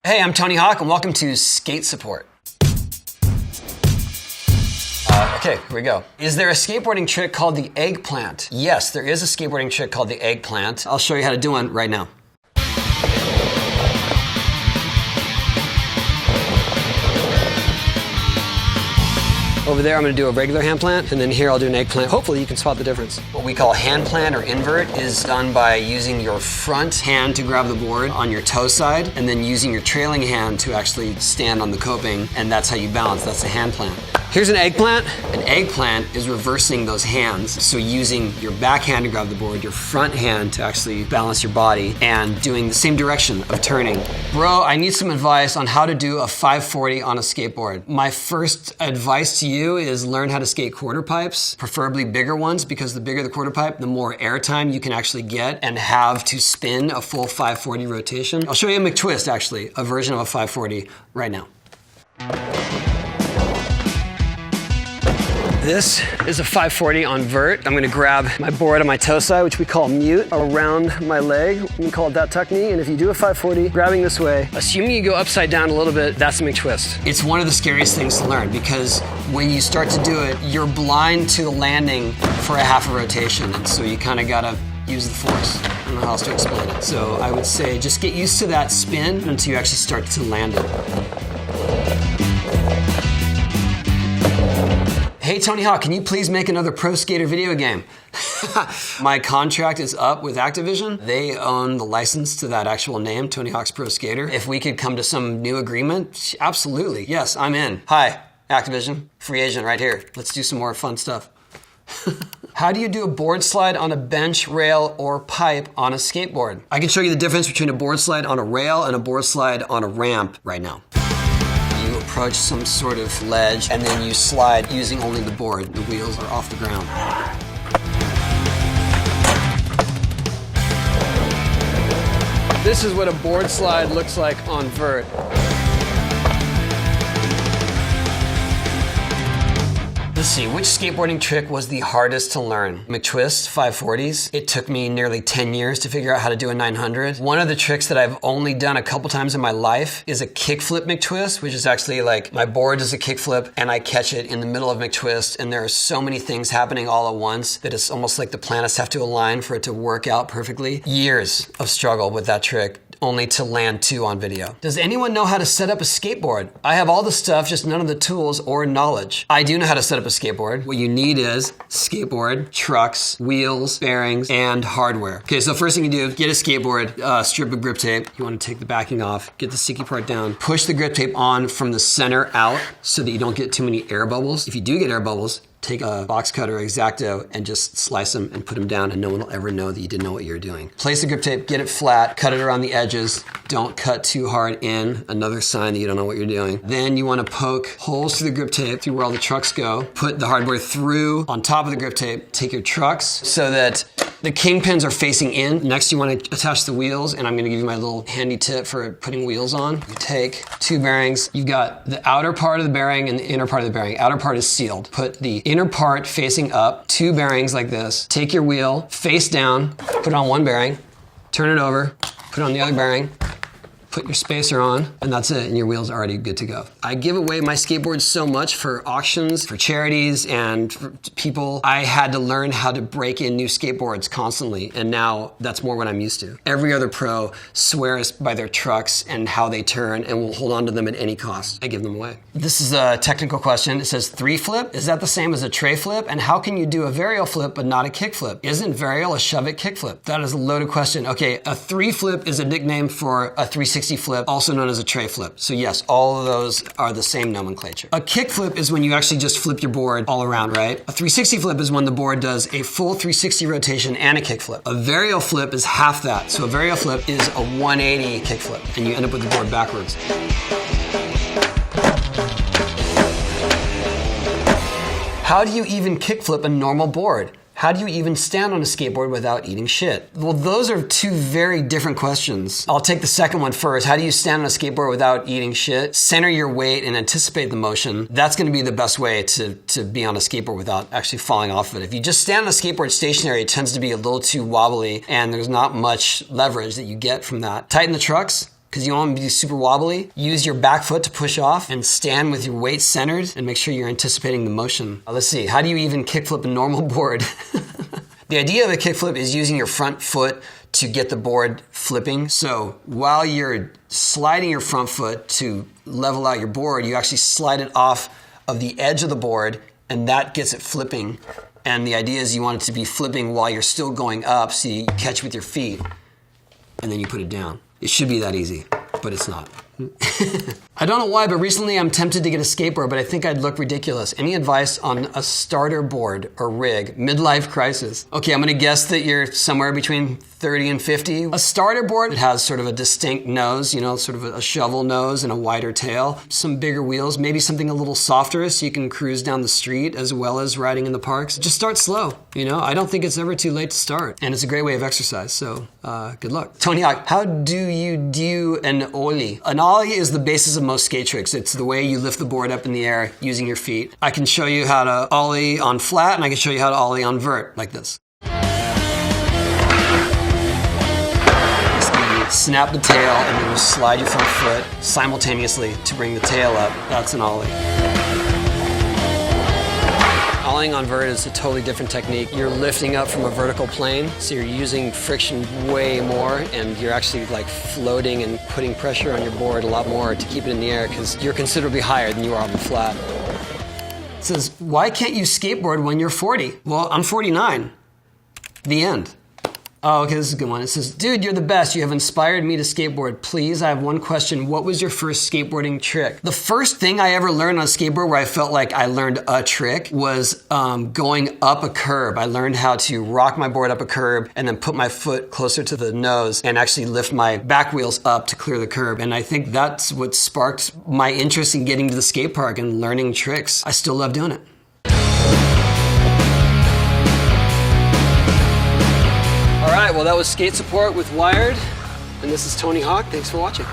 Hey, I'm Tony Hawk, and welcome to Skate Support. Okay, here we go. Is there a skateboarding trick called the Eggplant? Yes, there is a skateboarding trick called the Eggplant. I'll show you how to do one right now. Over there, I'm gonna do a regular hand plant, and then here I'll do an eggplant. Hopefully you can spot the difference. What we call hand plant or invert is done by using your front hand to grab the board on your toe side, and then using your trailing hand to actually stand on the coping, and that's how you balance. That's a hand plant. Here's an eggplant. An eggplant is reversing those hands. So using your back hand to grab the board, your front hand to actually balance your body, and doing the same direction of turning. Bro, I need some advice on how to do a 540 on a skateboard. My first advice to you is learn how to skate quarter pipes, preferably bigger ones, because the bigger the quarter pipe, the more airtime you can actually get and have to spin a full 540 rotation. I'll show you a McTwist, actually, a version of a 540 right now. This is a 540 on vert. I'm gonna grab my board on my toe side, which we call mute, around my leg. We call it that tuck knee. And if you do a 540, grabbing this way, assuming you go upside down a little bit, that's a McTwist. It's one of the scariest things to learn because when you start to do it, you're blind to the landing for a half a rotation. And so you kind of gotta use the force. I don't know how else to explain it. So I would say just get used to that spin until you actually start to land it. Hey, Tony Hawk, can you please make another pro skater video game? My contract is up with Activision. They own the license to that actual name, Tony Hawk's Pro Skater. If we could come to some new agreement, absolutely. Yes, I'm in. Hi, Activision. Free agent right here. Let's do some more fun stuff. How do you do a board slide on a bench, rail, or pipe on a skateboard? I can show you the difference between a board slide on a rail and a board slide on a ramp right now. You approach some sort of ledge, and then you slide using only the board. The wheels are off the ground. This is what a board slide looks like on vert. Let's see, which skateboarding trick was the hardest to learn? McTwist 540s. It took me nearly 10 years to figure out how to do a 900. One of the tricks that I've only done a couple times in my life is a kickflip McTwist, which is actually like my board does a kickflip and I catch it in the middle of McTwist, and there are so many things happening all at once that it's almost like the planets have to align for it to work out perfectly. Years of struggle with that trick, only to land two on video. Does anyone know how to set up a skateboard? I have all the stuff, just none of the tools or knowledge. I do know how to set up a skateboard. What you need is skateboard, trucks, wheels, bearings, and hardware. Okay, so first thing you do, get a skateboard, strip of grip tape. You want to take the backing off, get the sticky part down, push the grip tape on from the center out so that you don't get too many air bubbles. If you do get air bubbles, take a box cutter or X-Acto and just slice them and put them down, and no one will ever know that you didn't know what you were doing. Place the grip tape, get it flat, cut it around the edges. Don't cut too hard in, another sign that you don't know what you're doing. Then you want to poke holes through the grip tape, through where all the trucks go. Put the hardware through on top of the grip tape. Take your trucks so that the kingpins are facing in. Next, you want to attach the wheels, and I'm going to give you my little handy tip for putting wheels on. You take two bearings. You've got the outer part of the bearing and the inner part of the bearing. Outer part is sealed. Put the inner part facing up, two bearings like this. Take your wheel, face down, put it on one bearing, turn it over, put it on the other bearing, put your spacer on, and that's it, and your wheel's already good to go. I give away my skateboards so much for auctions, for charities, and for people. I had to learn how to break in new skateboards constantly, and now that's more what I'm used to. Every other pro swears by their trucks and how they turn and will hold on to them at any cost. I give them away. This is a technical question. It says 3-flip. Is that the same as a tray flip? And how can you do a varial flip but not a kick flip? Isn't varial a shove-it kick flip? That is a loaded question. Okay, a 3-flip is a nickname for a 360 flip, also known as a tray flip. So yes, all of those are the same nomenclature. A kick flip is when you actually just flip your board all around, right? A 360 flip is when the board does a full 360 rotation and a kick flip. A varial flip is half that. So a varial flip is a 180 kick flip, and you end up with the board backwards. How do you even kick flip a normal board? How do you even stand on a skateboard without eating shit? Well, those are two very different questions. I'll take the second one first. How do you stand on a skateboard without eating shit? Center your weight and anticipate the motion. That's going to be the best way to be on a skateboard without actually falling off of it. If you just stand on a skateboard stationary, it tends to be a little too wobbly, and there's not much leverage that you get from that. Tighten the trucks. because you don't want them to be super wobbly. Use your back foot to push off and stand with your weight centered and make sure you're anticipating the motion. Let's see, how do you even kickflip a normal board? The idea of a kickflip is using your front foot to get the board flipping. So while you're sliding your front foot to level out your board, you actually slide it off of the edge of the board, and that gets it flipping. And the idea is you want it to be flipping while you're still going up, so you catch with your feet, and then you put it down. It should be that easy, but it's not. I don't know why, but recently I'm tempted to get a skateboard, but I think I'd look ridiculous. Any advice on a starter board or rig? Midlife crisis. Okay, I'm gonna guess that you're somewhere between 30 and 50. A starter board, it has sort of a distinct nose, you know, sort of a shovel nose and a wider tail. Some bigger wheels, maybe something a little softer so you can cruise down the street as well as riding in the parks. Just start slow, you know? I don't think it's ever too late to start. And it's a great way of exercise, so good luck. Tony Hawk, how do you do an ollie? An ollie is the basis of most skate tricks. It's the way you lift the board up in the air using your feet. I can show you how to ollie on flat, and I can show you how to ollie on vert, like this. Snap the tail, and then you slide your front foot simultaneously to bring the tail up. That's an ollie. Ollieing on vert is a totally different technique. You're lifting up from a vertical plane, so you're using friction way more, and you're actually like floating and putting pressure on your board a lot more to keep it in the air because you're considerably higher than you are on the flat. It says, why can't you skateboard when you're 40? Well, I'm 49. The end. Oh, okay, this is a good one. It says, dude, you're the best. You have inspired me to skateboard. Please, I have one question. What was your first skateboarding trick? The first thing I ever learned on a skateboard where I felt like I learned a trick was going up a curb. I learned how to rock my board up a curb and then put my foot closer to the nose and actually lift my back wheels up to clear the curb. And I think that's what sparked my interest in getting to the skate park and learning tricks. I still love doing it. All right, well, that was Skate Support with Wired, and this is Tony Hawk. Thanks for watching.